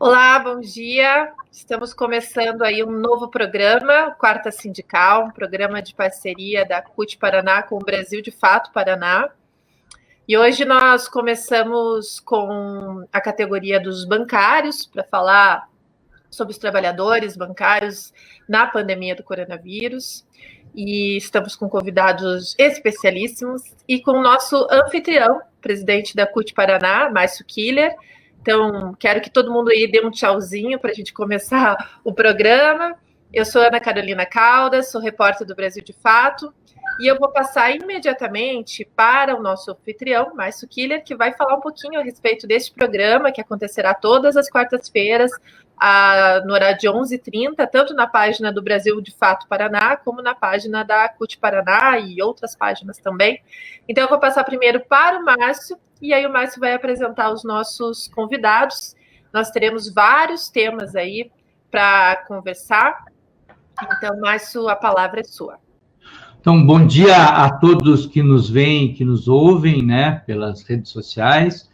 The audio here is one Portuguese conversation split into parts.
Olá, bom dia. Estamos começando aí um novo programa, o Quarta Sindical, um programa de parceria da CUT Paraná com o Brasil de Fato Paraná. E hoje nós começamos com a categoria dos bancários, para falar sobre os trabalhadores bancários na pandemia do coronavírus. E estamos com convidados especialíssimos e com o nosso anfitrião, presidente da CUT Paraná, Márcio Killer. Então, quero que todo mundo aí dê um tchauzinho para a gente começar o programa. Eu sou Ana Carolina Caldas, sou repórter do Brasil de Fato, e eu vou passar imediatamente para o nosso anfitrião, Márcio Killer, que vai falar um pouquinho a respeito deste programa, que acontecerá todas as quartas-feiras, no horário de 11h30, tanto na página do Brasil de Fato Paraná, como na página da CUT Paraná e outras páginas também. Então, eu vou passar primeiro para o Márcio, e aí o Márcio vai apresentar os nossos convidados. Nós teremos vários temas aí para conversar. Então, Márcio, a palavra é sua. Então, bom dia a todos que nos veem, que nos ouvem, né, pelas redes sociais.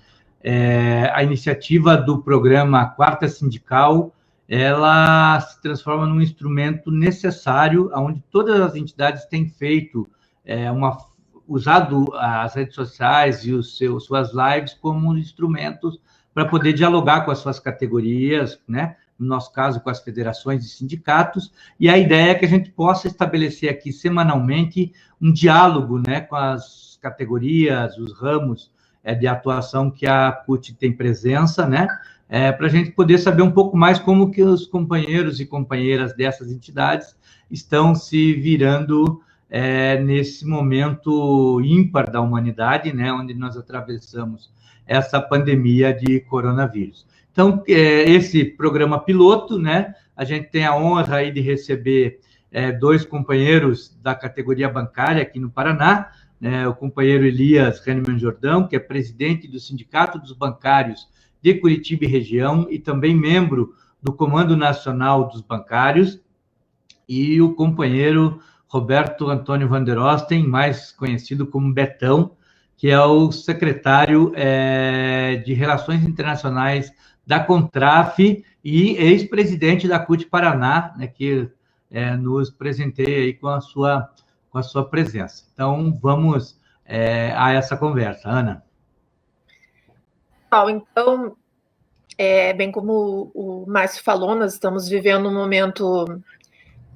A iniciativa do programa Quarta Sindical, ela se transforma num instrumento necessário, onde todas as entidades têm feito usado as redes sociais e suas lives como instrumentos para poder dialogar com as suas categorias, né? No nosso caso, com as federações e sindicatos, e a ideia é que a gente possa estabelecer aqui semanalmente um diálogo, né, com as categorias, os ramos de atuação que a CUT tem presença, né, para a gente poder saber um pouco mais como que os companheiros e companheiras dessas entidades estão se virando nesse momento ímpar da humanidade, né, onde nós atravessamos essa pandemia de coronavírus. Então, esse programa piloto, né, a gente tem a honra aí de receber dois companheiros da categoria bancária aqui no Paraná, né, o companheiro Elias Hennemann Jordão, que é presidente do Sindicato dos Bancários de Curitiba e região e também membro do Comando Nacional dos Bancários, e o companheiro Roberto Antônio van der Osten, mais conhecido como Betão, que é o secretário de Relações Internacionais da Contraf e ex-presidente da CUT Paraná, né, que nos presenteia aí com a sua presença. Então, vamos a essa conversa. Ana. Então, bem como o Márcio falou, nós estamos vivendo um momento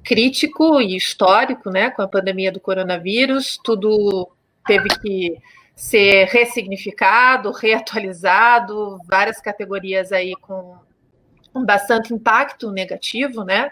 crítico e histórico, né, com a pandemia do coronavírus. Tudo teve que ser ressignificado, reatualizado, várias categorias aí com bastante impacto negativo, né?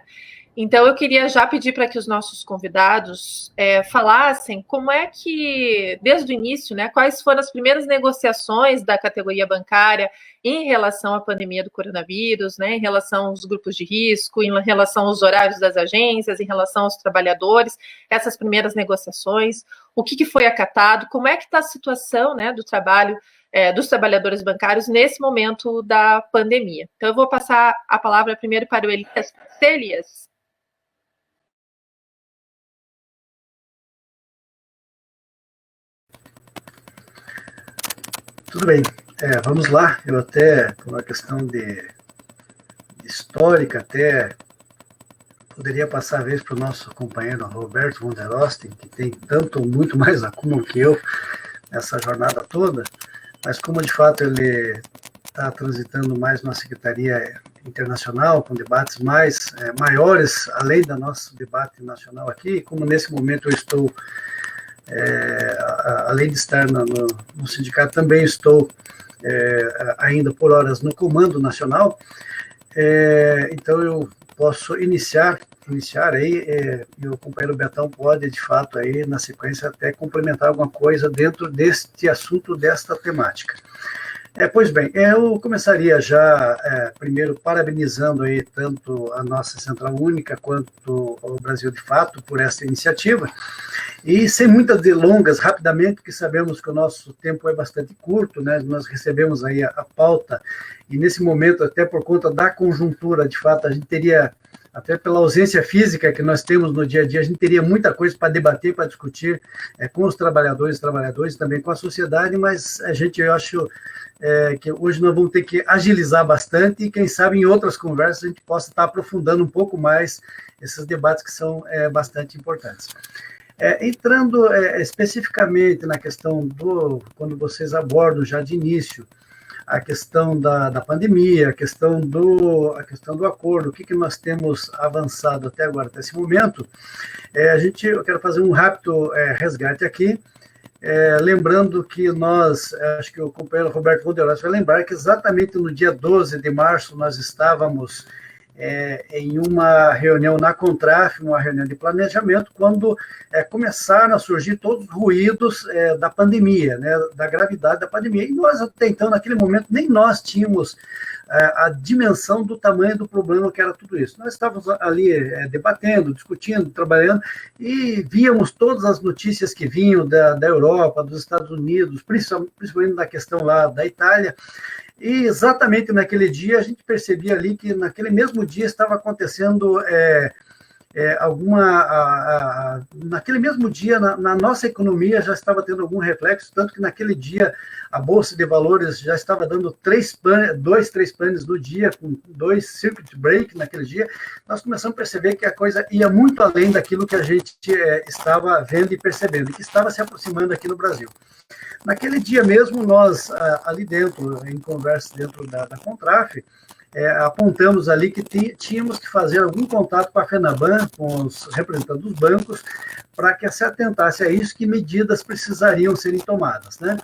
Então, eu queria já pedir para que os nossos convidados falassem como é que, desde o início, né, quais foram as primeiras negociações da categoria bancária em relação à pandemia do coronavírus, né, em relação aos grupos de risco, em relação aos horários das agências, em relação aos trabalhadores, essas primeiras negociações, o que foi acatado, como é que está a situação, né, do trabalho dos trabalhadores bancários nesse momento da pandemia. Então, eu vou passar a palavra primeiro para o Elias. Elias. Tudo bem, vamos lá. Eu até, por uma questão de histórica, até poderia passar a vez para o nosso companheiro Roberto van der Osten, que tem tanto, muito mais acúmulo que eu nessa jornada toda, mas como de fato ele está transitando mais na Secretaria Internacional, com debates maiores, além do nosso debate nacional aqui, como nesse momento eu estou além de estar no sindicato, também estou ainda por horas no Comando Nacional, então eu posso iniciar aí, e o companheiro Betão pode, de fato, aí, na sequência, até complementar alguma coisa dentro deste assunto, desta temática. Pois bem, eu começaria já, primeiro, parabenizando aí tanto a nossa Central Única quanto o Brasil de Fato por essa iniciativa, e sem muitas delongas, rapidamente, porque sabemos que o nosso tempo é bastante curto, né? Nós recebemos aí a pauta, e nesse momento, até por conta da conjuntura, de fato, a gente teria até pela ausência física que nós temos no dia a dia, a gente teria muita coisa para debater, para discutir com os trabalhadores, também com a sociedade, mas eu acho que hoje nós vamos ter que agilizar bastante e, quem sabe, em outras conversas a gente possa estar aprofundando um pouco mais esses debates que são bastante importantes. Entrando especificamente na questão quando vocês abordam já de início, a questão da pandemia, a questão do acordo, o que nós temos avançado até agora, até esse momento, eu quero fazer um rápido resgate aqui, lembrando que acho que o companheiro Roberto Roderosa vai lembrar que exatamente no dia 12 de março nós estávamos em uma reunião na Contraf, uma reunião de planejamento, quando começaram a surgir todos os ruídos da pandemia, né, da gravidade da pandemia. E nós, até então, naquele momento, nem nós tínhamos a dimensão do tamanho do problema que era tudo isso. Nós estávamos ali debatendo, discutindo, trabalhando, e víamos todas as notícias que vinham da Europa, dos Estados Unidos, principalmente da questão lá da Itália. E exatamente naquele dia a gente percebia ali que naquele mesmo dia estava acontecendo naquele mesmo dia na nossa economia já estava tendo algum reflexo, tanto que naquele dia a Bolsa de Valores já estava dando 3 panes no dia, com 2 circuit break naquele dia. Nós começamos a perceber que a coisa ia muito além daquilo que a gente estava vendo e percebendo, e que estava se aproximando aqui no Brasil. Naquele dia mesmo, nós, ali dentro, em conversa dentro da Contraf, apontamos ali que tínhamos que fazer algum contato com a FENABAN, com os representantes dos bancos, para que se atentasse a isso, que medidas precisariam serem tomadas, né?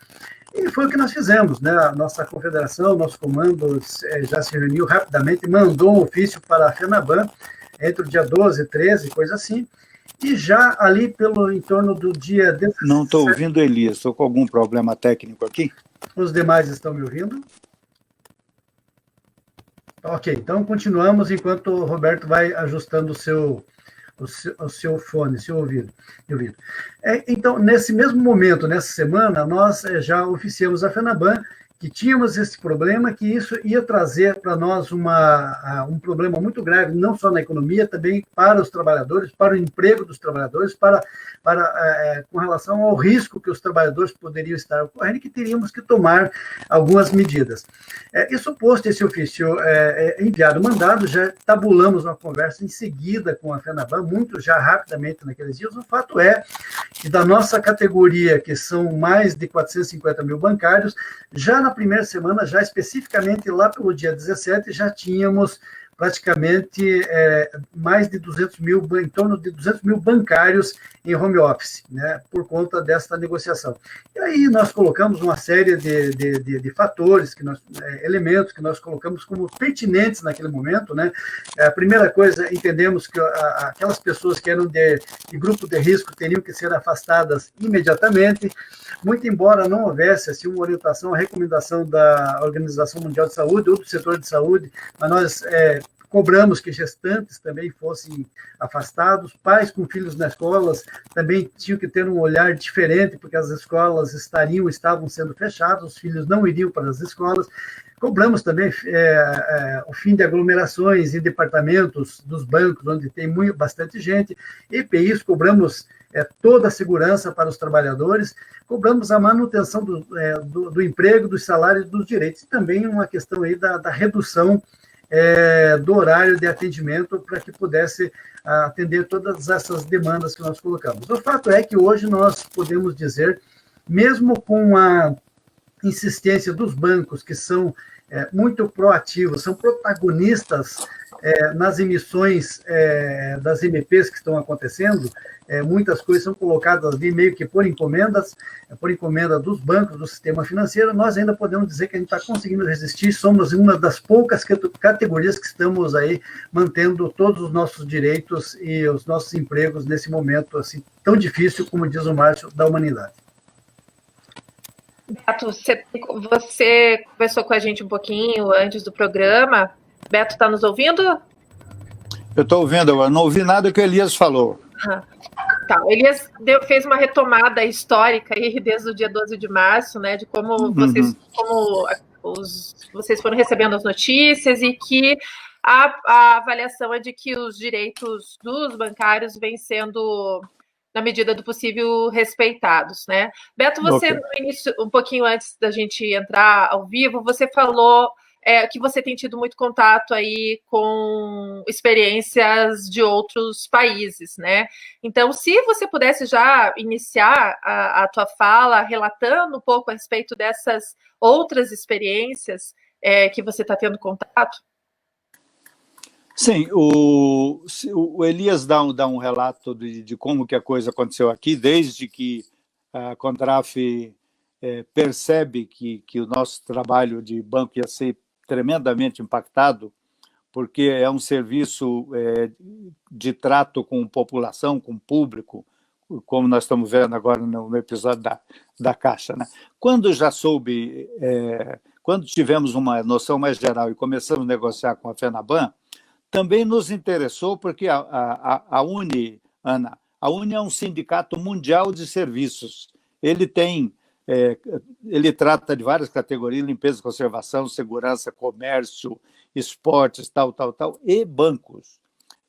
E foi o que nós fizemos, né? A nossa confederação, nosso comando já se reuniu rapidamente, mandou um ofício para a FENABAN, entre o dia 12 e 13, coisa assim, e já ali em torno do dia... 17... Não estou ouvindo, Elias, estou com algum problema técnico aqui? Os demais estão me ouvindo? Ok, então continuamos enquanto o Roberto vai ajustando o seu fone, seu ouvido. Então, nesse mesmo momento, nessa semana, nós já oficiamos a FENABAN que tínhamos esse problema, que isso ia trazer para nós um problema muito grave, não só na economia, também para os trabalhadores, para o emprego dos trabalhadores, com relação ao risco que os trabalhadores poderiam estar ocorrendo, e que teríamos que tomar algumas medidas. Isso posto, esse ofício enviado, mandado, já tabulamos uma conversa em seguida com a FENABAN, muito já rapidamente naqueles dias. O fato é que da nossa categoria, que são mais de 450 mil bancários, já na primeira semana, já especificamente lá pelo dia 17, já tínhamos praticamente mais de 200 mil, em torno de 200 mil bancários em home office, né, por conta desta negociação. E aí nós colocamos uma série de fatores, elementos que nós colocamos como pertinentes naquele momento, né. A primeira coisa, entendemos que aquelas pessoas que eram de grupo de risco teriam que ser afastadas imediatamente, muito embora não houvesse assim, uma orientação, uma recomendação da Organização Mundial de Saúde ou do setor de saúde, mas nós cobramos que gestantes também fossem afastados, pais com filhos nas escolas também tinham que ter um olhar diferente, porque as escolas estavam sendo fechadas, os filhos não iriam para as escolas. Cobramos também o fim de aglomerações em departamentos dos bancos, onde tem bastante gente, EPIs, cobramos toda a segurança para os trabalhadores, cobramos a manutenção do emprego, dos salários e dos direitos, e também uma questão aí da redução do horário de atendimento para que pudesse atender todas essas demandas que nós colocamos. O fato é que hoje nós podemos dizer, mesmo com a insistência dos bancos, que são muito proativos, são protagonistas nas emissões das MPs que estão acontecendo, muitas coisas são colocadas ali meio que por encomenda dos bancos, do sistema financeiro. Nós ainda podemos dizer que a gente está conseguindo resistir, somos uma das poucas categorias que estamos aí mantendo todos os nossos direitos e os nossos empregos nesse momento assim tão difícil, como diz o Márcio, da humanidade. Beto, você conversou com a gente um pouquinho antes do programa. Beto, está nos ouvindo? Eu estou ouvindo, eu não ouvi nada que o Elias falou. Tá, o Elias fez uma retomada histórica aí desde o dia 12 de março, né, de como vocês foram recebendo as notícias e que a avaliação é de que os direitos dos bancários vêm sendo, na medida do possível, respeitados, né? Beto, você, no início, um pouquinho antes da gente entrar ao vivo, você falou que você tem tido muito contato aí com experiências de outros países, né? Então, se você pudesse já iniciar a tua fala relatando um pouco a respeito dessas outras experiências que você está tendo contato. Sim, o Elias dá um relato de como que a coisa aconteceu aqui, desde que a Contraf percebe que o nosso trabalho de banco ia ser tremendamente impactado, porque é um serviço de trato com população, com público, como nós estamos vendo agora no episódio da Caixa, né? Quando já soube, quando tivemos uma noção mais geral e começamos a negociar com a FENABAN, também nos interessou porque a UNE, Ana, a UNE é um sindicato mundial de serviços. Ele trata de várias categorias: limpeza, conservação, segurança, comércio, esportes, tal, e bancos.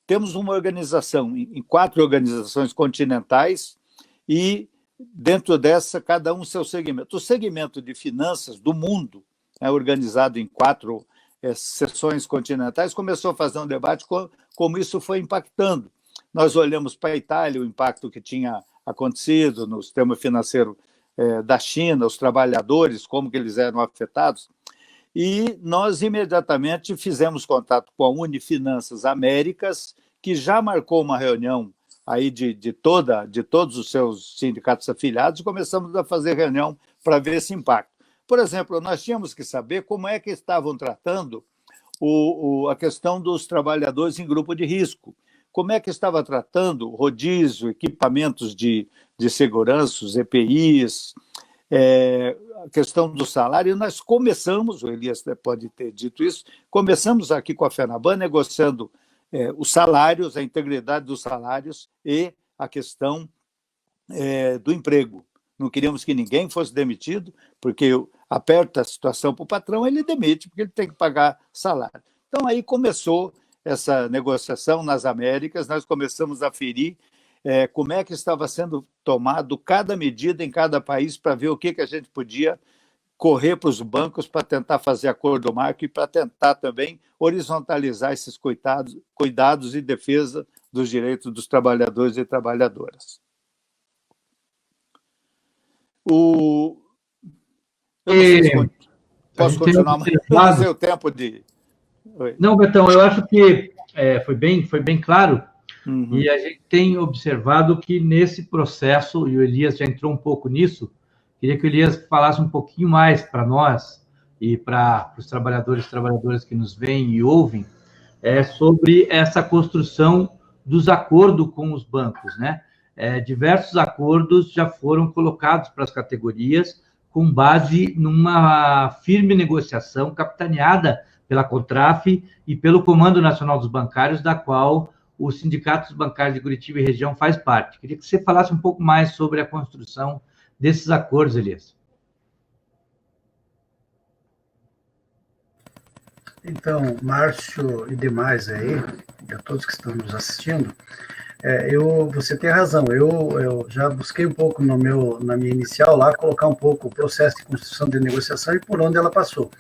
Temos uma organização em 4 organizações continentais e, dentro dessa, cada um seu segmento. O segmento de finanças do mundo, organizado em 4 sessões continentais, começou a fazer um debate como isso foi impactando. Nós olhamos para a Itália, o impacto que tinha acontecido no sistema financeiro da China, os trabalhadores, como que eles eram afetados, e nós imediatamente fizemos contato com a Unifinanças Américas, que já marcou uma reunião aí de todos os seus sindicatos afiliados, e começamos a fazer reunião para ver esse impacto. Por exemplo, nós tínhamos que saber como é que estavam tratando a questão dos trabalhadores em grupo de risco, como é que estava tratando rodízio, equipamentos de segurança, os EPIs, a questão do salário. Nós começamos, o Elias pode ter dito isso, começamos aqui com a FENABAN negociando os salários, a integridade dos salários e a questão do emprego. Não queríamos que ninguém fosse demitido, porque aperta a situação para o patrão, ele demite, porque ele tem que pagar salário. Então, aí começou essa negociação nas Américas, nós começamos a aferir como é que estava sendo tomado cada medida em cada país para ver o que a gente podia correr para os bancos para tentar fazer acordo marco e para tentar também horizontalizar esses cuidados e defesa dos direitos dos trabalhadores e trabalhadoras. Eu não sei se posso continuar, mas não sei o tempo de... Oi. Não, Betão, eu acho que foi bem claro, e a gente tem observado que nesse processo, e o Elias já entrou um pouco nisso, queria que o Elias falasse um pouquinho mais para nós e para os trabalhadores e trabalhadoras que nos veem e ouvem, sobre essa construção dos acordos com os bancos, né? Diversos acordos já foram colocados para as categorias com base numa firme negociação capitaneada pela Contraf e pelo Comando Nacional dos Bancários, da qual o Sindicato dos Bancários de Curitiba e região faz parte. Queria que você falasse um pouco mais sobre a construção desses acordos, Elias. Então, Márcio e demais aí, e a todos que estão nos assistindo, você tem razão, eu já busquei um pouco na minha inicial lá, colocar um pouco o processo de construção de negociação e por onde ela passou.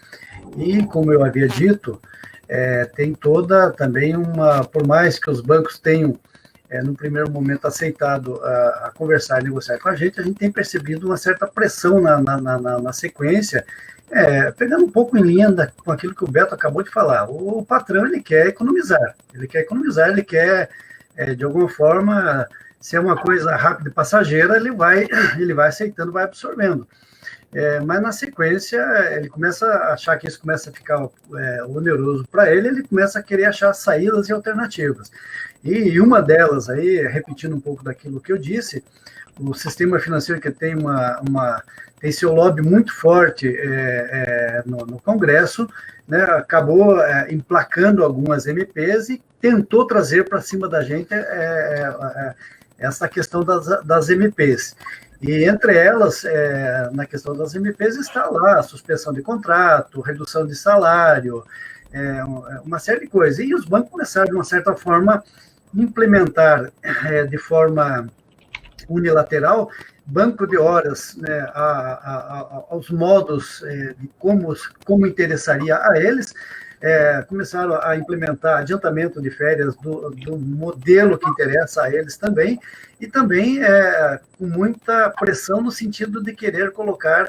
E, como eu havia dito, tem toda também por mais que os bancos tenham, no primeiro momento, aceitado a conversar e negociar com a gente tem percebido uma certa pressão na sequência, pegando um pouco em linha com aquilo que o Beto acabou de falar. O patrão, ele quer economizar, ele quer, de alguma forma, se é uma coisa rápida e passageira, ele vai aceitando, vai absorvendo. Mas, na sequência, ele começa a achar que isso começa a ficar oneroso para ele começa a querer achar saídas e alternativas. E uma delas, aí, repetindo um pouco daquilo que eu disse, o sistema financeiro que tem tem seu lobby muito forte no Congresso, né, acabou emplacando algumas MPs e tentou trazer para cima da gente essa questão das MPs. E entre elas, na questão das MPs, está lá a suspensão de contrato, redução de salário, uma série de coisas. E os bancos começaram, de uma certa forma, implementar de forma unilateral banco de horas, né, aos modos de como interessaria a eles, começaram a implementar adiantamento de férias do modelo que interessa a eles também, e também com muita pressão no sentido de querer colocar,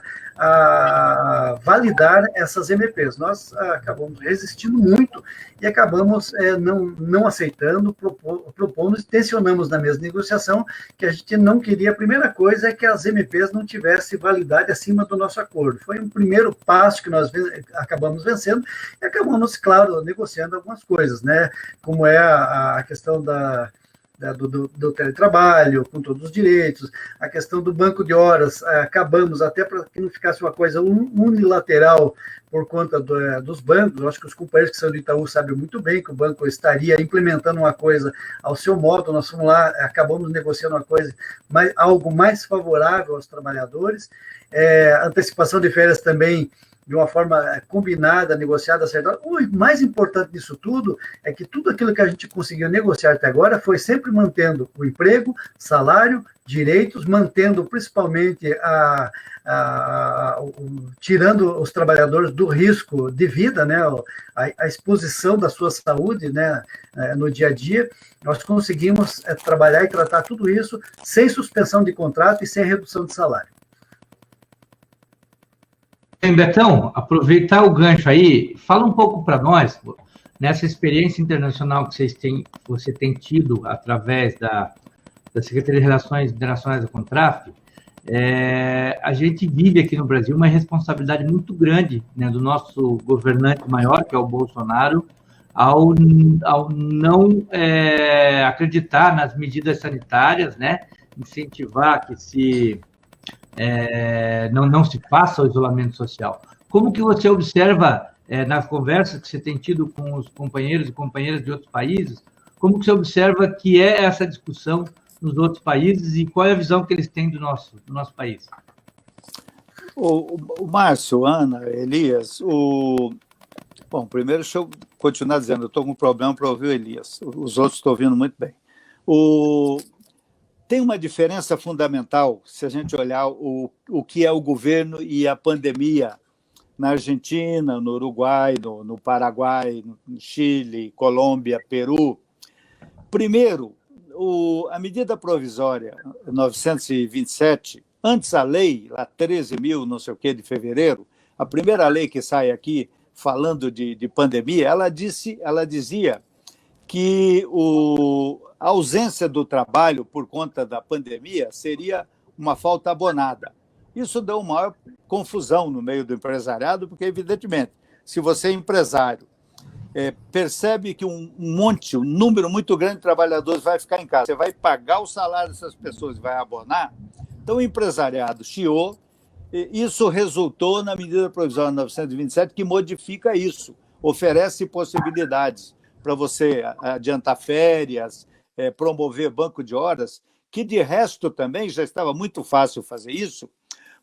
validar essas MPs. Nós acabamos resistindo muito e acabamos não aceitando, propondo, tensionamos na mesma negociação que a gente não queria. A primeira coisa é que as MPs não tivessem validade acima do nosso acordo. Foi um primeiro passo que nós acabamos vencendo e acabamos, claro, negociando algumas coisas, né? Como é a questão do teletrabalho, com todos os direitos, a questão do banco de horas, acabamos, até para que não ficasse uma coisa unilateral por conta dos bancos. Eu acho que os companheiros que são do Itaú sabem muito bem que o banco estaria implementando uma coisa ao seu modo, nós fomos lá, acabamos negociando uma coisa, algo mais favorável aos trabalhadores, antecipação de férias também, de uma forma combinada, negociada, acertada. O mais importante disso tudo é que tudo aquilo que a gente conseguiu negociar até agora foi sempre mantendo o emprego, salário, direitos, mantendo principalmente tirando os trabalhadores do risco de vida, né, a exposição da sua saúde, né, no dia a dia. Nós conseguimos trabalhar e tratar tudo isso sem suspensão de contrato e sem redução de salário. Bem, Betão, aproveitar o gancho aí, fala um pouco para nós, nessa experiência internacional que você tem tido através da Secretaria de Relações Internacionais da Contraf. A gente vive aqui no Brasil uma responsabilidade muito grande, né, do nosso governante maior, que é o Bolsonaro, ao não acreditar nas medidas sanitárias, né, incentivar que não se faça o isolamento social. Como que você observa, nas conversas que você tem tido com os companheiros e companheiras de outros países, como que você observa que é essa discussão nos outros países e qual é a visão que eles têm do nosso país? O Márcio, Ana, Elias, bom, primeiro deixa eu continuar dizendo, eu estou com um problema para ouvir o Elias, os outros estão ouvindo muito bem. Tem uma diferença fundamental, se a gente olhar o que é o governo e a pandemia na Argentina, no Uruguai, no Paraguai, no Chile, Colômbia, Peru. Primeiro, a medida provisória 927, antes a lei, lá 13.000, não sei o que, de fevereiro, a primeira lei que sai aqui falando de pandemia, ela dizia que a ausência do trabalho por conta da pandemia seria uma falta abonada. Isso deu uma maior confusão no meio do empresariado, porque, evidentemente, se você é empresário, percebe que um número muito grande de trabalhadores vai ficar em casa, você vai pagar o salário dessas pessoas e vai abonar, então o empresariado chiou, isso resultou na medida provisória 927, que modifica isso, oferece possibilidades para você adiantar férias, promover banco de horas, que de resto também já estava muito fácil fazer isso,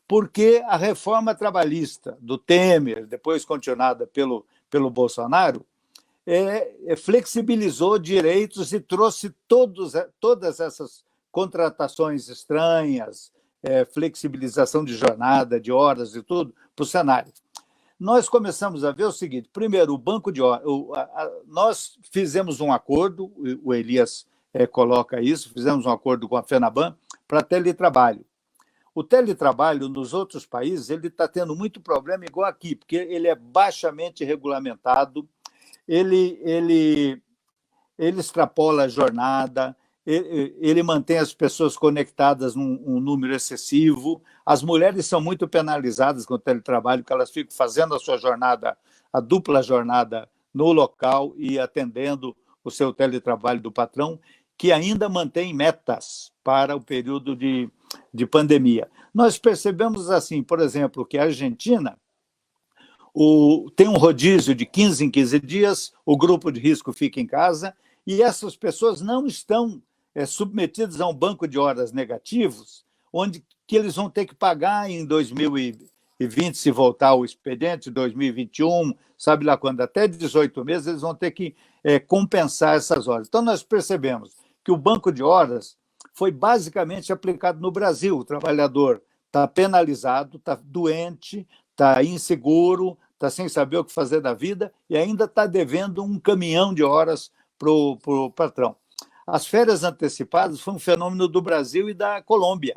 porque a reforma trabalhista do Temer, depois continuada pelo Bolsonaro, flexibilizou direitos e trouxe todas essas contratações estranhas, flexibilização de jornada, de horas e tudo, para o cenário. Nós começamos a ver o seguinte: primeiro, o banco de horas. Nós fizemos um acordo, o Elias coloca isso, fizemos um acordo com a FENABAN para teletrabalho. O teletrabalho, nos outros países, ele está tendo muito problema, igual aqui, porque ele é baixamente regulamentado, ele extrapola a jornada, ele mantém as pessoas conectadas num número excessivo. As mulheres são muito penalizadas com o teletrabalho, porque elas ficam fazendo a sua jornada, a dupla jornada no local e atendendo o seu teletrabalho do patrão, que ainda mantém metas para o período de pandemia. Nós percebemos, assim, por exemplo, que a Argentina tem um rodízio de 15 em 15 dias, o grupo de risco fica em casa, e essas pessoas não estão submetidas a um banco de horas negativos, onde que eles vão ter que pagar em 2021 2020, se voltar o expediente, 2021, sabe lá quando, até 18 meses, eles vão ter que compensar essas horas. Então, nós percebemos que o banco de horas foi basicamente aplicado no Brasil. O trabalhador está penalizado, está doente, está inseguro, está sem saber o que fazer da vida e ainda está devendo um caminhão de horas para o patrão. As férias antecipadas foi um fenômeno do Brasil e da Colômbia.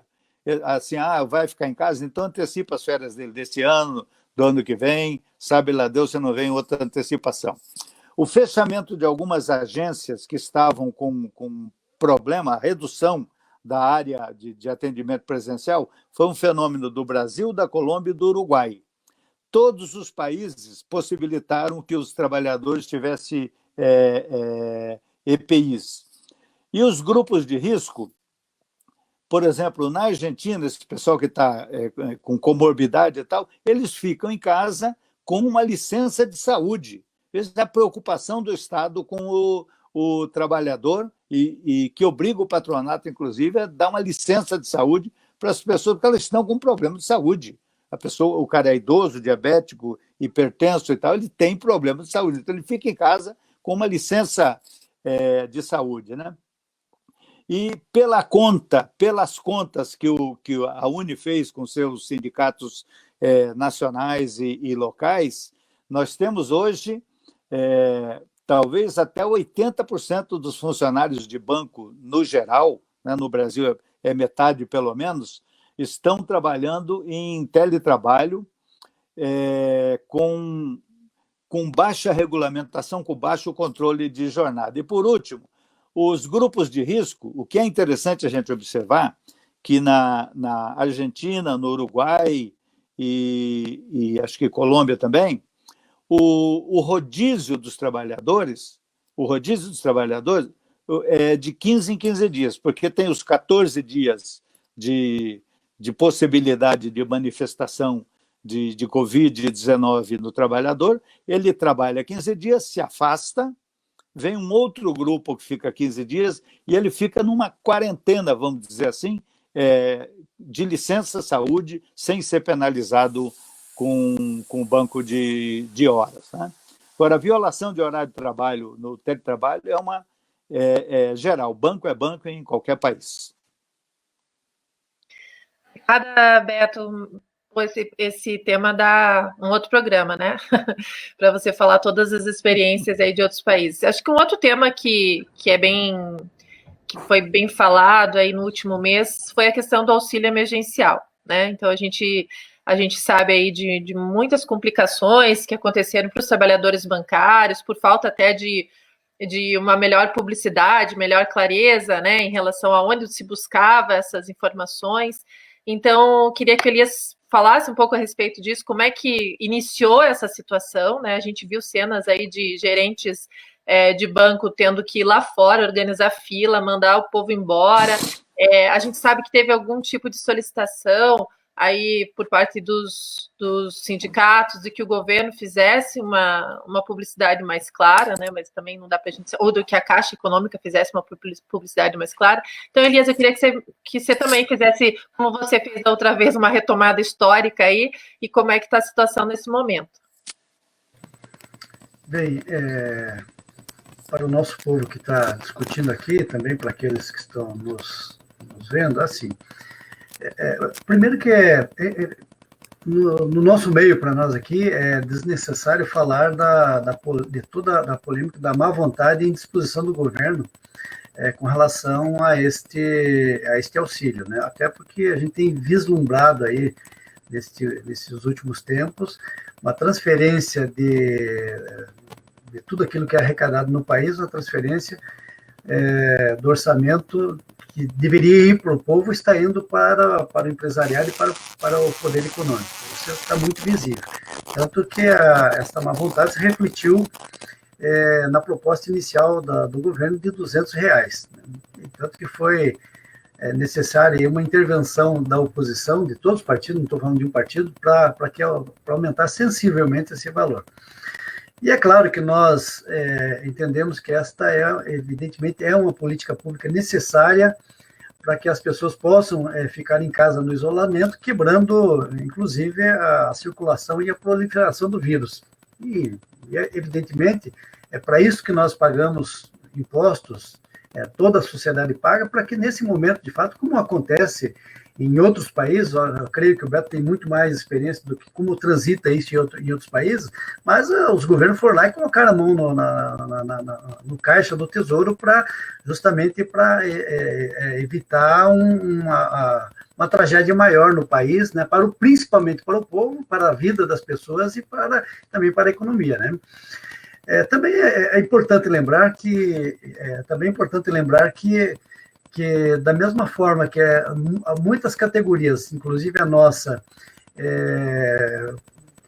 Assim, vai ficar em casa, então antecipa as férias dele desse ano, do ano que vem, sabe lá Deus se não vem outra antecipação. O fechamento de algumas agências que estavam com problema, a redução da área de atendimento presencial, foi um fenômeno do Brasil, da Colômbia e do Uruguai. Todos os países possibilitaram que os trabalhadores tivessem EPIs. E os grupos de risco, por exemplo, na Argentina, esse pessoal que está com comorbidade e tal, eles ficam em casa com uma licença de saúde. Essa é a preocupação do Estado com o trabalhador e que obriga o patronato, inclusive, a dar uma licença de saúde para as pessoas, porque elas estão com problema de saúde. O cara é idoso, diabético, hipertenso e tal, ele tem problema de saúde. Então, ele fica em casa com uma licença de saúde, né? E pelas contas que a Uni fez com seus sindicatos nacionais e locais, nós temos hoje talvez até 80% dos funcionários de banco, no geral, né, no Brasil é metade pelo menos, estão trabalhando em teletrabalho com baixa regulamentação, com baixo controle de jornada. E, por último, os grupos de risco, o que é interessante a gente observar, que na Argentina, no Uruguai e acho que Colômbia também, o rodízio dos trabalhadores é de 15 em 15 dias, porque tem os 14 dias de possibilidade de manifestação de Covid-19 no trabalhador, ele trabalha 15 dias, se afasta, vem um outro grupo que fica 15 dias e ele fica numa quarentena, vamos dizer assim, de licença saúde, sem ser penalizado com o banco de horas. Né? Agora, a violação de horário de trabalho no teletrabalho é geral. Banco é banco em qualquer país. Obrigada, Beto. Esse tema dá um outro programa, né? Para você falar todas as experiências aí de outros países. Acho que um outro tema que foi bem falado aí no último mês foi a questão do auxílio emergencial, né? Então a gente sabe aí de muitas complicações que aconteceram para os trabalhadores bancários, por falta até de uma melhor publicidade, melhor clareza, né, em relação a onde se buscava essas informações. Então, queria que o Elias falasse um pouco a respeito disso, como é que iniciou essa situação, né? A gente viu cenas aí de gerentes de banco tendo que ir lá fora, organizar fila, mandar o povo embora. A gente sabe que teve algum tipo de solicitação aí por parte dos sindicatos de que o governo fizesse uma publicidade mais clara, né? Mas também não dá para a gente... Ou do que a Caixa Econômica fizesse uma publicidade mais clara. Então, Elias, eu queria que você também fizesse, como você fez da outra vez, uma retomada histórica aí, e como é que está a situação nesse momento. Bem, para o nosso povo que está discutindo aqui, também para aqueles que estão nos vendo, assim... primeiro que no nosso meio, para nós aqui, é desnecessário falar de toda a polêmica, da má vontade e indisposição do governo com relação a este auxílio, né? Até porque a gente tem vislumbrado aí, nesses últimos tempos, uma transferência de tudo aquilo que é arrecadado no país, uma transferência do orçamento que deveria ir para o povo, está indo para o empresariado e para o poder econômico. Isso está muito visível. Tanto que esta má vontade se refletiu na proposta inicial do governo de R$200. Né? Tanto que foi necessária uma intervenção da oposição, de todos os partidos, não estou falando de um partido, para aumentar sensivelmente esse valor. E é claro que nós entendemos que esta evidentemente, é uma política pública necessária para que as pessoas possam ficar em casa no isolamento, quebrando, inclusive, a circulação e a proliferação do vírus. E evidentemente, é para isso que nós pagamos impostos, toda a sociedade paga, para que nesse momento, de fato, como acontece em outros países, eu creio que o Beto tem muito mais experiência do que como transita isso em outros países, mas os governos foram lá e colocaram a mão no caixa do Tesouro justamente para evitar uma tragédia maior no país, né, principalmente para o povo, para a vida das pessoas e também para a economia, né? Também é importante lembrar que da mesma forma que muitas categorias, inclusive a nossa,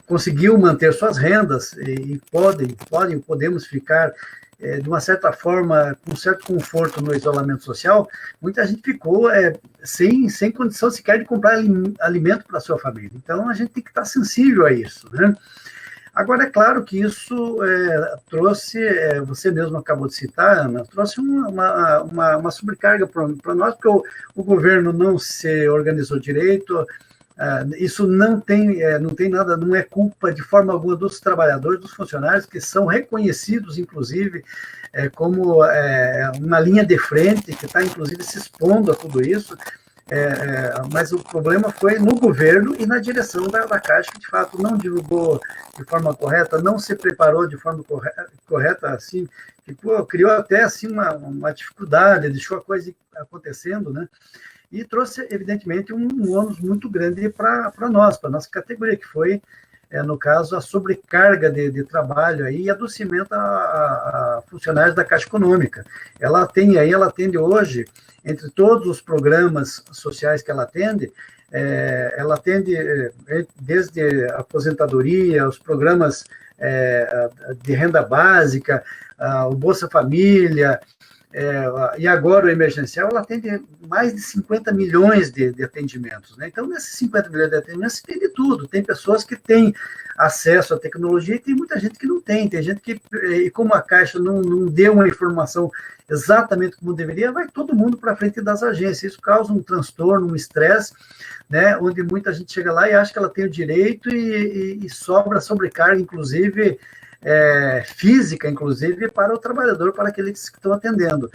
conseguiu manter suas rendas e podemos ficar, de uma certa forma, com certo conforto no isolamento social, muita gente ficou sem condição sequer de comprar alimento para a sua família. Então, a gente tem que estar sensível a isso, né? Agora, é claro que isso trouxe, você mesmo acabou de citar, Ana, trouxe uma sobrecarga para nós, porque o governo não se organizou direito, isso não tem nada, não é culpa de forma alguma dos trabalhadores, dos funcionários, que são reconhecidos, inclusive, como uma linha de frente, que está, inclusive, se expondo a tudo isso. Mas o problema foi no governo e na direção da Caixa, que de fato não divulgou de forma correta, não se preparou de forma correta, assim, que criou até assim uma dificuldade, deixou a coisa acontecendo, né? E trouxe, evidentemente, um ônus muito grande para nós, para a nossa categoria, que foi, no caso, a sobrecarga de trabalho aí, e adoecimento a funcionários da Caixa Econômica. Ela atende hoje, entre todos os programas sociais que ela atende desde a aposentadoria, os programas de renda básica, o Bolsa Família, e agora o emergencial, ela atende mais de 50 milhões de atendimentos, né? Então, nesses 50 milhões de atendimentos, tem de tudo. Tem pessoas que têm acesso à tecnologia e tem muita gente que não tem. Tem gente que, e como a Caixa não deu uma informação exatamente como deveria, vai todo mundo para frente das agências. Isso causa um transtorno, um estresse, né? Onde muita gente chega lá e acha que ela tem o direito e sobrecarga, inclusive, física, inclusive, para o trabalhador, para aqueles que estão atendendo.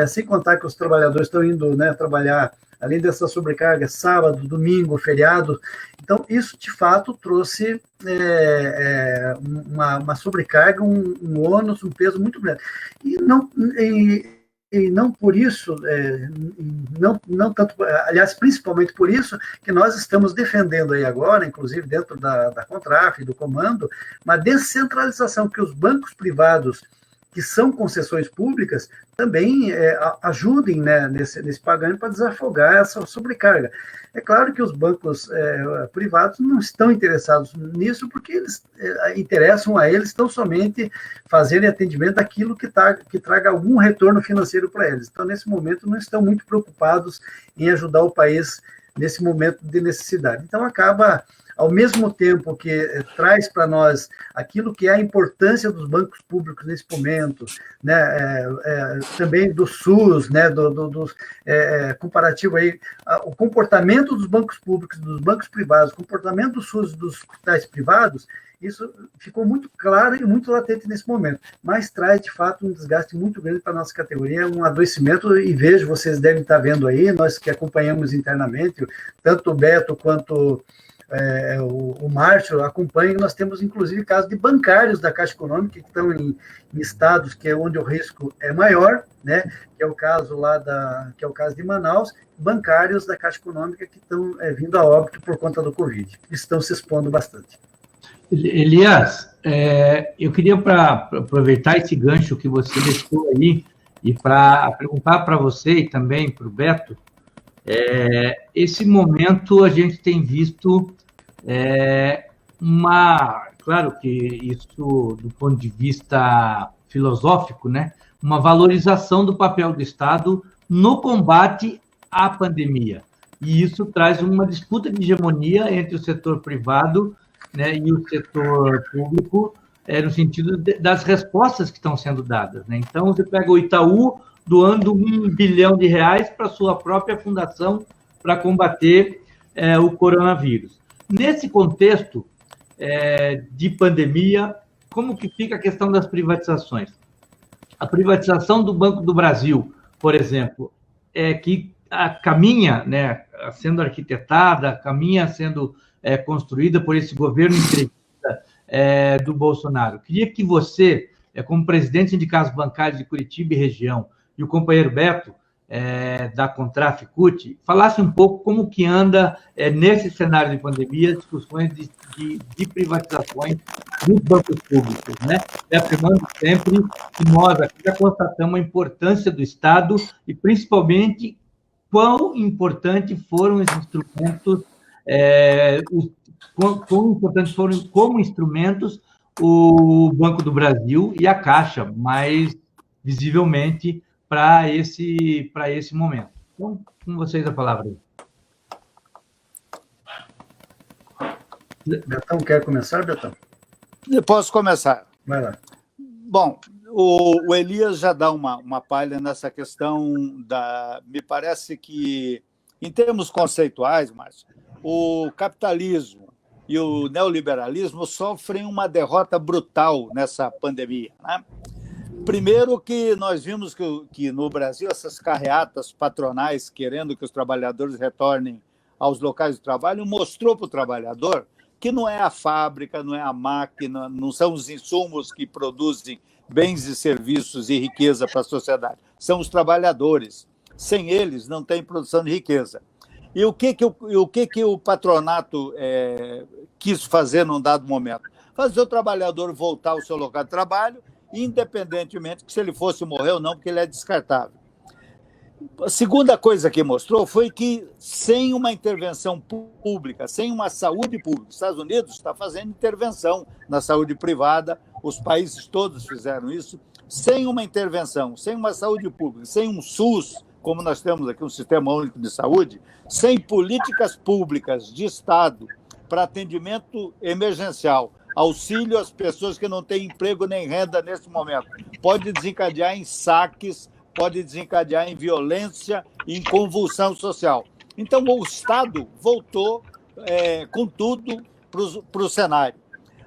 Sem contar que os trabalhadores estão indo, né, trabalhar, além dessa sobrecarga, sábado, domingo, feriado. Então, isso, de fato, trouxe uma sobrecarga, um ônus, um peso muito grande. E não por isso, não tanto, aliás, principalmente por isso, que nós estamos defendendo aí agora, inclusive dentro da Contraf e do Comando, uma descentralização, que os bancos privados, que são concessões públicas, também ajudem, né, nesse pagamento para desafogar essa sobrecarga. É claro que os bancos privados não estão interessados nisso, porque eles interessam a eles tão somente fazerem atendimento daquilo que traga algum retorno financeiro para eles. Então, nesse momento, não estão muito preocupados em ajudar o país nesse momento de necessidade. Então, acaba, ao mesmo tempo que traz para nós aquilo que é a importância dos bancos públicos nesse momento, né, também do SUS, né, comparativo aí, o comportamento dos bancos públicos, dos bancos privados, o comportamento do SUS e dos hospitais privados, isso ficou muito claro e muito latente nesse momento, mas traz, de fato, um desgaste muito grande para a nossa categoria, um adoecimento, e vejo, vocês devem estar vendo aí, nós que acompanhamos internamente, tanto o Beto quanto o Márcio acompanha, nós temos, inclusive, casos de bancários da Caixa Econômica que estão em estados onde o risco é maior, né, que é o caso que é o caso de Manaus, bancários da Caixa Econômica que estão vindo a óbito por conta do Covid, estão se expondo bastante. Elias, eu queria aproveitar esse gancho que você deixou aí e para perguntar para você e também para o Beto, esse momento a gente tem visto claro que isso do ponto de vista filosófico, né, uma valorização do papel do Estado no combate à pandemia. E isso traz uma disputa de hegemonia entre o setor privado, né, e o setor público, no sentido das respostas que estão sendo dadas, né? Então, você pega o Itaú, doando R$1 bilhão para sua própria fundação para combater o coronavírus. Nesse contexto de pandemia, como que fica a questão das privatizações? A privatização do Banco do Brasil, por exemplo, que caminha, né, sendo arquitetada, caminha sendo construída por esse governo entrevista do Bolsonaro. Queria que você, como presidente de sindicatos bancários de Curitiba e região, e o companheiro Beto, da Contraficut, falasse um pouco como que anda, nesse cenário de pandemia, discussões de privatizações dos bancos públicos, né? Afirmando sempre que nós aqui já constatamos a importância do Estado e, principalmente, quão importantes foram os instrumentos, quão importantes foram como instrumentos o Banco do Brasil e a Caixa, mais visivelmente, para esse momento. Então, com vocês a palavra aí. Betão, quer começar, Betão? Eu posso começar. Vai lá. Bom, o Elias já dá uma palha nessa questão me parece que, em termos conceituais, Márcio, o capitalismo e o neoliberalismo sofrem uma derrota brutal nessa pandemia, né? Primeiro que nós vimos que no Brasil essas carreatas patronais querendo que os trabalhadores retornem aos locais de trabalho mostrou para o trabalhador que não é a fábrica, não é a máquina, não são os insumos que produzem bens e serviços e riqueza para a sociedade, são os trabalhadores. Sem eles não tem produção de riqueza. E o que o patronato quis fazer num dado momento? Fazer o trabalhador voltar ao seu local de trabalho, independentemente que se ele fosse morrer ou não, porque ele é descartável. A segunda coisa que mostrou foi que, sem uma intervenção pública, sem uma saúde pública, os Estados Unidos está fazendo intervenção na saúde privada, os países todos fizeram isso, sem uma intervenção, sem uma saúde pública, sem um SUS, como nós temos aqui, um Sistema Único de Saúde, sem políticas públicas de Estado para atendimento emergencial, auxílio às pessoas que não têm emprego nem renda nesse momento, pode desencadear em saques, pode desencadear em violência, em convulsão social. Então, o Estado voltou com tudo para o cenário.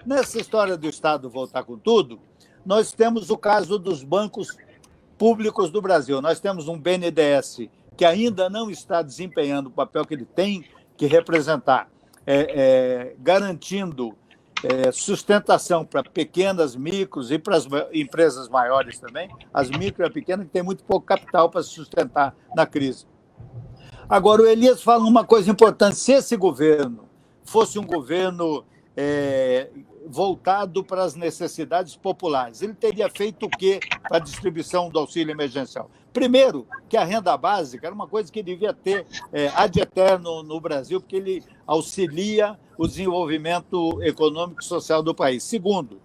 Nessa história do Estado voltar com tudo, nós temos o caso dos bancos públicos do Brasil. Nós temos um BNDES que ainda não está desempenhando o papel que ele tem que representar, garantindo sustentação para pequenas, micros e para as empresas maiores também, as micro e pequenas, que têm muito pouco capital para se sustentar na crise. Agora, o Elias fala uma coisa importante: se esse governo fosse um governo voltado para as necessidades populares, ele teria feito o quê para a distribuição do auxílio emergencial? Primeiro, que a renda básica era uma coisa que devia ter ad eterno no Brasil, porque ele auxilia o desenvolvimento econômico e social do país. Segundo,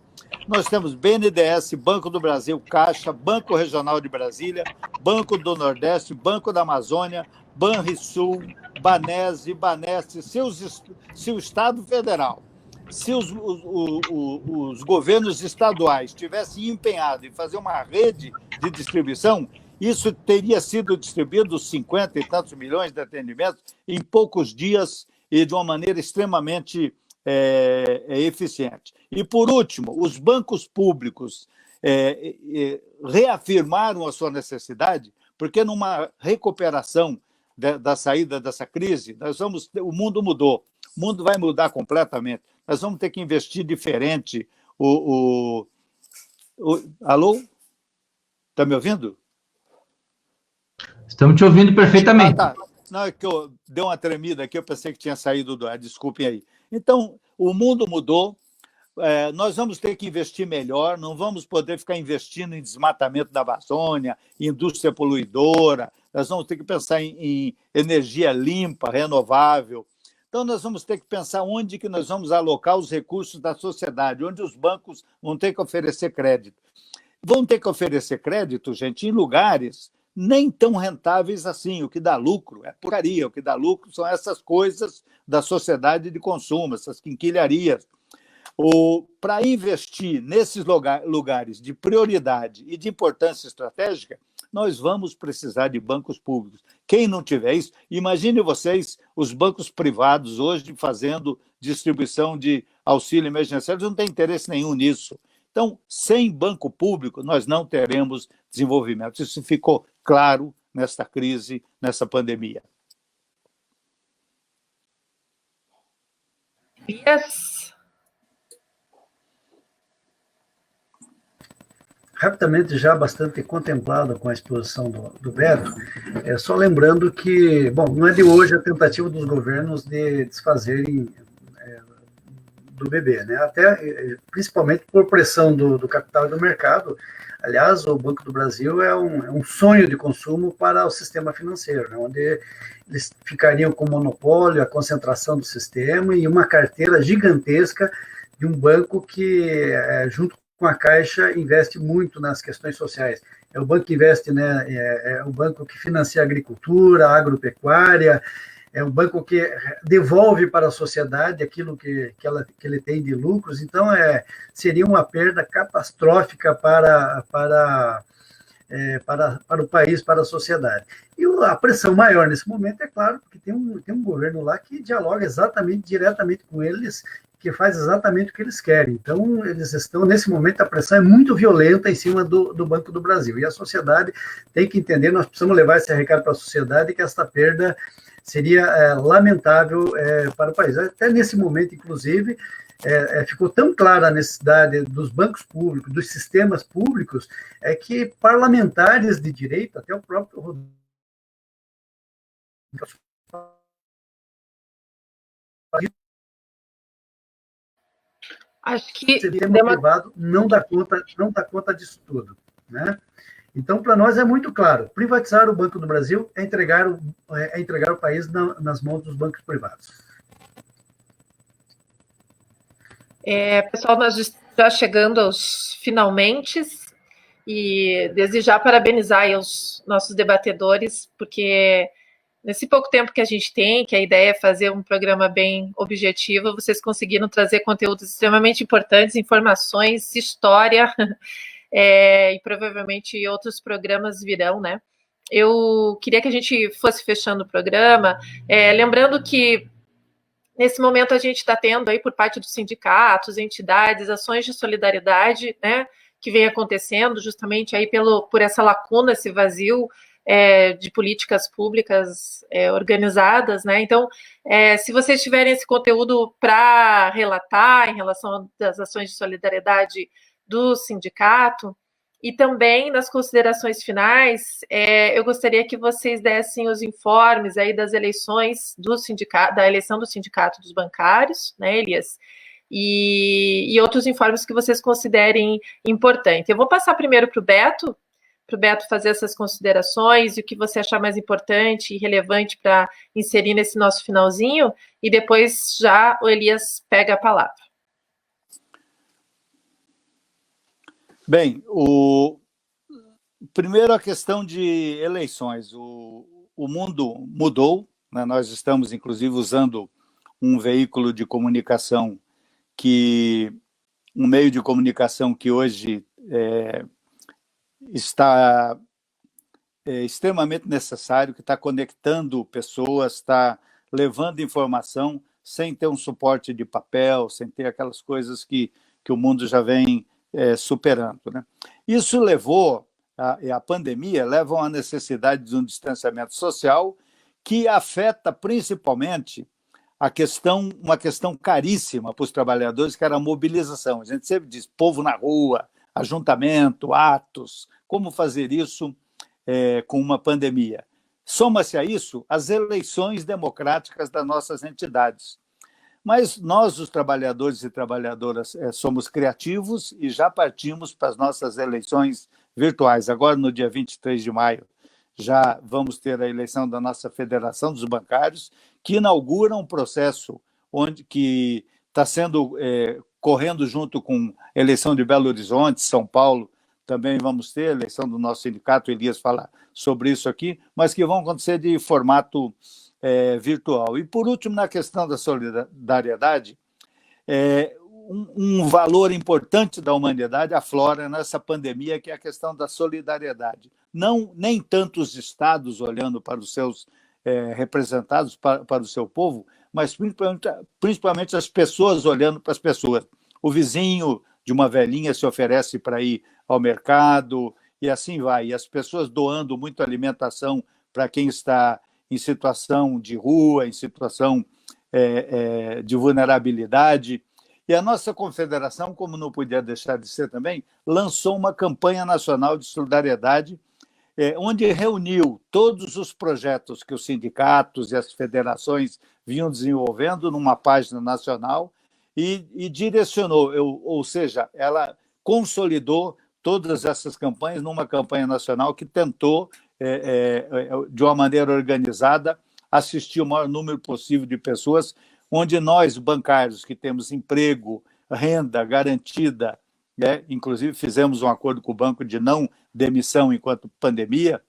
nós temos BNDES, Banco do Brasil, Caixa, Banco Regional de Brasília, Banco do Nordeste, Banco da Amazônia, Banrisul, Banese, Baneste, se o Estado Federal, se os governos estaduais tivessem empenhado em fazer uma rede de distribuição, isso teria sido distribuído, 50 e tantos milhões de atendimentos, em poucos dias e de uma maneira extremamente eficiente. E, por último, os bancos públicos reafirmaram a sua necessidade, porque numa recuperação da saída dessa crise, o mundo mudou, o mundo vai mudar completamente, nós vamos ter que investir diferente. Alô? Está me ouvindo? Estamos te ouvindo perfeitamente. Tá. Não, é que eu dei uma tremida aqui, eu pensei que tinha saído do ar, desculpem aí. Então, o mundo mudou, nós vamos ter que investir melhor, não vamos poder ficar investindo em desmatamento da Amazônia, indústria poluidora, nós vamos ter que pensar em energia limpa, renovável. Então, nós vamos ter que pensar onde que nós vamos alocar os recursos da sociedade, onde os bancos vão ter que oferecer crédito. Vão ter que oferecer crédito, gente, em lugares nem tão rentáveis assim. O que dá lucro é porcaria, o que dá lucro são essas coisas da sociedade de consumo, essas quinquilharias. Para investir nesses lugares de prioridade e de importância estratégica, nós vamos precisar de bancos públicos. Quem não tiver isso, imagine vocês, os bancos privados hoje fazendo distribuição de auxílio emergencial, eles não têm interesse nenhum nisso. Então, sem banco público, nós não teremos desenvolvimento. Isso ficou claro nesta crise, nessa pandemia. Yes. Rapidamente, já bastante contemplado com a exposição do Beto, só lembrando que, bom, não é de hoje a tentativa dos governos de desfazerem do BB, né? Até, principalmente por pressão do capital e do mercado. Aliás, o Banco do Brasil é um sonho de consumo para o sistema financeiro, né? Onde eles ficariam com monopólio, a concentração do sistema e uma carteira gigantesca de um banco que, junto com a Caixa, investe muito nas questões sociais. É o banco que investe, né? É o banco que financia a agricultura, a agropecuária, é um banco que devolve para a sociedade aquilo que ele tem de lucros. Então, seria uma perda catastrófica para o país, para a sociedade. E a pressão maior nesse momento, é claro, porque tem um governo lá que dialoga diretamente com eles, que faz exatamente o que eles querem. Então, eles estão, nesse momento, a pressão é muito violenta em cima do Banco do Brasil. E a sociedade tem que entender, nós precisamos levar esse recado para a sociedade, que esta perda seria lamentável para o país. Até nesse momento, inclusive, ficou tão clara a necessidade dos bancos públicos, dos sistemas públicos, que parlamentares de direita, até o próprio Rodrigo, acho que o sistema privado não dá conta disso tudo, né? Então, para nós é muito claro, privatizar o Banco do Brasil é entregar o país nas mãos dos bancos privados. Pessoal, nós já chegando aos finalmente, e desde já parabenizar aí os nossos debatedores, porque nesse pouco tempo que a gente tem, que a ideia é fazer um programa bem objetivo, vocês conseguiram trazer conteúdos extremamente importantes, informações, história, e provavelmente outros programas virão, né? Eu queria que a gente fosse fechando o programa, lembrando que nesse momento a gente está tendo aí por parte dos sindicatos, entidades, ações de solidariedade, né, que vem acontecendo justamente aí por essa lacuna, esse vazio de políticas públicas organizadas, né? Então, se vocês tiverem esse conteúdo para relatar em relação às ações de solidariedade do sindicato, e também nas considerações finais, eu gostaria que vocês dessem os informes aí das eleições da eleição do sindicato dos bancários, né, Elias? E outros informes que vocês considerem importantes. Eu vou passar primeiro para o Beto fazer essas considerações e o que você achar mais importante e relevante para inserir nesse nosso finalzinho, e depois já o Elias pega a palavra. Bem, primeiro a questão de eleições. O mundo mudou, né? Nós estamos, inclusive, usando um veículo de comunicação um meio de comunicação que hoje está extremamente necessário, que está conectando pessoas, está levando informação sem ter um suporte de papel, sem ter aquelas coisas que o mundo já vem superando, né? Isso a pandemia leva à necessidade de um distanciamento social que afeta principalmente uma questão caríssima para os trabalhadores, que era a mobilização. A gente sempre diz povo na rua, ajuntamento, atos, como fazer isso com uma pandemia. Soma-se a isso as eleições democráticas das nossas entidades. Mas nós, os trabalhadores e trabalhadoras, somos criativos e já partimos para as nossas eleições virtuais. Agora, no dia 23 de maio, já vamos ter a eleição da nossa Federação dos Bancários, que inaugura um processo que está correndo junto com a eleição de Belo Horizonte, São Paulo. Também vamos ter a eleição do nosso sindicato, Elias fala sobre isso aqui, mas que vão acontecer de formato virtual. E, por último, na questão da solidariedade, um valor importante da humanidade aflora nessa pandemia, que é a questão da solidariedade. Nem tanto os estados olhando para os seus representados, para o seu povo, mas principalmente as pessoas olhando para as pessoas. O vizinho de uma velhinha se oferece para ir ao mercado, e assim vai. E as pessoas doando muito alimentação para quem está em situação de rua, em situação de vulnerabilidade. E a nossa confederação, como não podia deixar de ser também, lançou uma campanha nacional de solidariedade, onde reuniu todos os projetos que os sindicatos e as federações vinham desenvolvendo numa página nacional e direcionou, ou seja, ela consolidou todas essas campanhas numa campanha nacional que tentou, de uma maneira organizada, assistir o maior número possível de pessoas, onde nós, bancários, que temos emprego, renda garantida, inclusive fizemos um acordo com o banco de não demissão enquanto pandemia,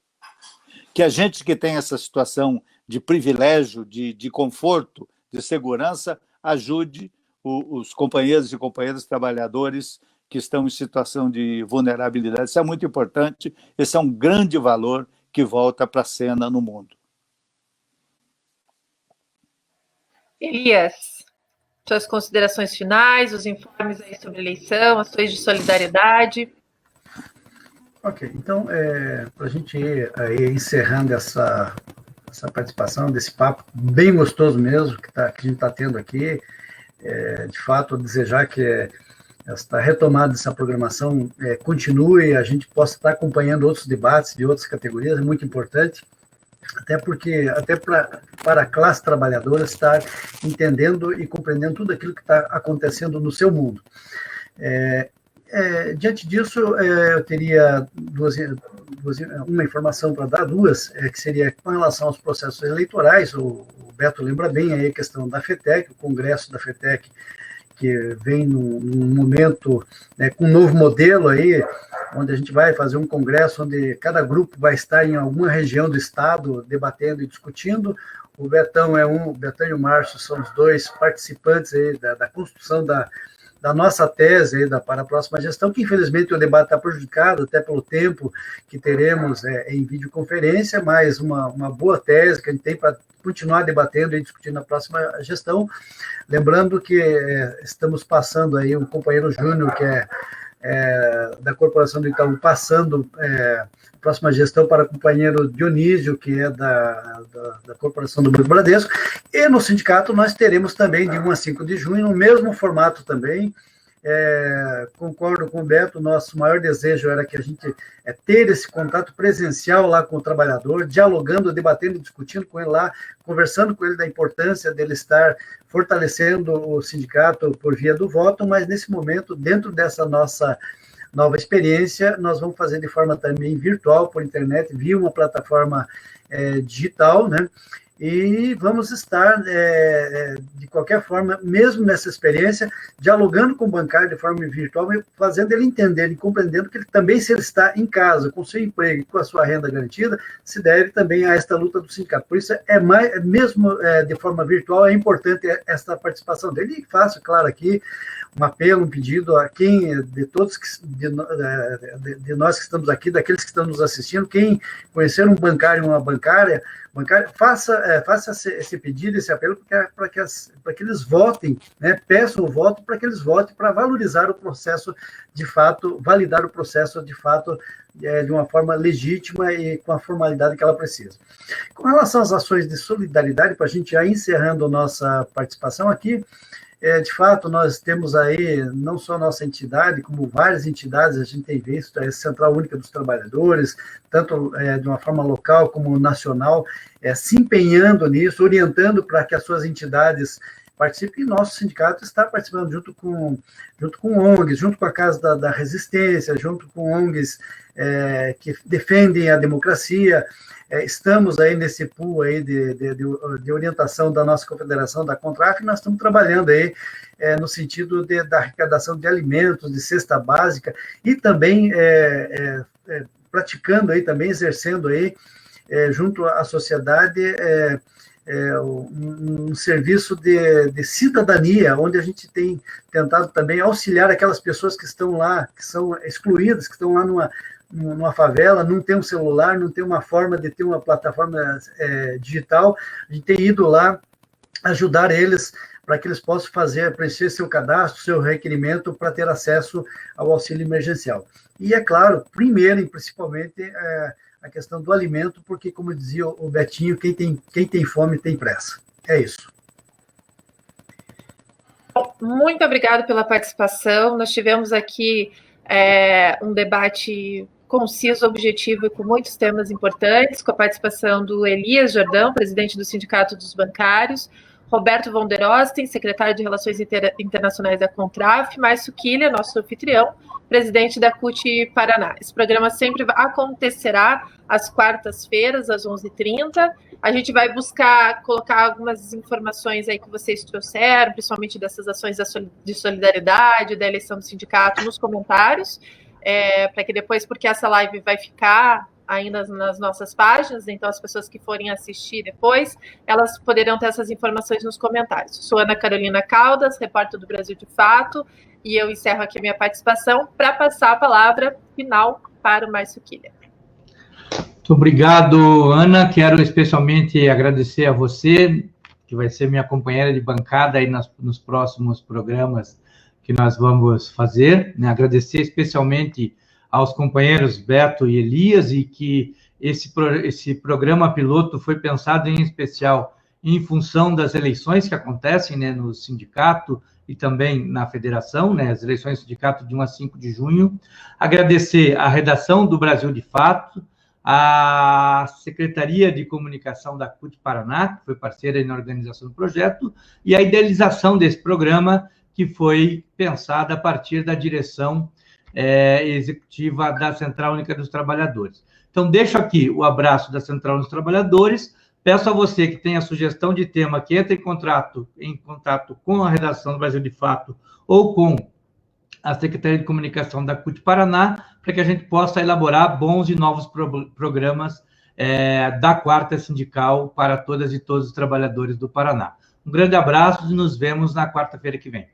que a gente que tem essa situação de privilégio, de conforto, de segurança, ajude os companheiros e companheiras trabalhadores que estão em situação de vulnerabilidade. Isso é muito importante, esse é um grande valor que volta para a cena no mundo. Elias, suas considerações finais, os informes aí sobre eleição, ações de solidariedade. Ok, então, para a gente ir aí encerrando essa participação, desse papo bem gostoso mesmo, que a gente está tendo aqui, de fato, desejar que esta retomada dessa programação continue, a gente possa estar acompanhando outros debates de outras categorias, é muito importante, até para a classe trabalhadora estar entendendo e compreendendo tudo aquilo que está acontecendo no seu mundo. Diante disso, eu teria uma informação para dar, que seria com relação aos processos eleitorais. O Beto lembra bem aí a questão da FETEC, o congresso da FETEC, que vem num momento, com um novo modelo aí, onde a gente vai fazer um congresso onde cada grupo vai estar em alguma região do estado debatendo e discutindo. O Betão e o Márcio são os dois participantes aí da construção da nossa tese aí para a próxima gestão, que infelizmente o debate está prejudicado até pelo tempo que teremos em videoconferência, mas uma boa tese que a gente tem para continuar debatendo e discutindo na próxima gestão. Lembrando que estamos passando aí um companheiro Júnior, que da Corporação do Itaú, passando a próxima gestão para o companheiro Dionísio, que é da Corporação do Banco Bradesco, e no sindicato nós teremos também de 1 a 5 de junho, no mesmo formato também. Concordo com o Beto, nosso maior desejo era que a gente ter esse contato presencial lá com o trabalhador, dialogando, debatendo, discutindo com ele lá, conversando com ele da importância dele estar fortalecendo o sindicato por via do voto, mas nesse momento, dentro dessa nossa nova experiência, nós vamos fazer de forma também virtual, por internet, via uma plataforma digital, né? E vamos estar, de qualquer forma, mesmo nessa experiência, dialogando com o bancário de forma virtual, fazendo ele entender e compreendendo que ele também, se ele está em casa, com seu emprego e com a sua renda garantida, se deve também a esta luta do sindicato. Por isso, mesmo de forma virtual, é importante essa participação dele. E faço, claro, aqui um apelo, um pedido a quem, de todos de nós que estamos aqui, daqueles que estão nos assistindo, quem conhecer um bancário ou uma bancária, faça esse pedido, esse apelo para que eles votem, né? Peçam o voto para que eles votem, para valorizar o processo de fato, validar o processo de fato de uma forma legítima e com a formalidade que ela precisa. Com relação às ações de solidariedade, para a gente já encerrando a nossa participação aqui, de fato, nós temos aí, não só a nossa entidade, como várias entidades, a gente tem visto, a Central Única dos Trabalhadores, tanto de uma forma local como nacional, se empenhando nisso, orientando para que as suas entidades participem, e nosso sindicato está participando junto com ONGs, junto com a Casa da Resistência, junto com ONGs que defendem a democracia. Estamos aí nesse pool aí de orientação da nossa confederação, da Contraf, e nós estamos trabalhando aí no sentido da arrecadação de alimentos, de cesta básica, e também praticando aí, também exercendo aí, junto à sociedade, um serviço de cidadania, onde a gente tem tentado também auxiliar aquelas pessoas que estão lá, que são excluídas, que estão lá numa favela, não tem um celular, não tem uma forma de ter uma plataforma digital. A gente tem ido lá ajudar eles para que eles possam preencher seu cadastro, seu requerimento para ter acesso ao auxílio emergencial. E, é claro, primeiro e principalmente, a questão do alimento, porque, como dizia o Betinho, quem tem fome tem pressa. É isso. Muito obrigada pela participação. Nós tivemos aqui um debate conciso, objetivo e com muitos temas importantes, com a participação do Elias Jordão, presidente do Sindicato dos Bancários, Roberto von der Osten, secretário de Relações Internacionais da Contraf, Márcio Quilha, nosso anfitrião, presidente da CUT Paraná. Esse programa sempre acontecerá às quartas-feiras, às 11h30. A gente vai buscar colocar algumas informações aí que vocês trouxeram, principalmente dessas ações de solidariedade, da eleição do sindicato, nos comentários, para que depois, porque essa live vai ficar ainda nas nossas páginas, então as pessoas que forem assistir depois, elas poderão ter essas informações nos comentários. Sou Ana Carolina Caldas, repórter do Brasil de Fato, e eu encerro aqui a minha participação para passar a palavra final para o Márcio Quilha. Muito obrigado, Ana. Quero especialmente agradecer a você, que vai ser minha companheira de bancada aí nos próximos programas que nós vamos fazer, né? Agradecer especialmente aos companheiros Beto e Elias, e que esse programa piloto foi pensado em especial em função das eleições que acontecem, né, no sindicato e também na federação, né, as eleições do sindicato de 1 a 5 de junho. Agradecer à redação do Brasil de Fato, a Secretaria de Comunicação da CUT Paraná, que foi parceira na organização do projeto, e a idealização desse programa, que foi pensada a partir da direção executiva da Central Única dos Trabalhadores. Então, deixo aqui o abraço da Central Única dos Trabalhadores. Peço a você que tenha sugestão de tema, que entre em contato com a redação do Brasil de Fato ou com a Secretaria de Comunicação da CUT Paraná, para que a gente possa elaborar bons e novos programas da Quarta Sindical para todas e todos os trabalhadores do Paraná. Um grande abraço e nos vemos na quarta-feira que vem.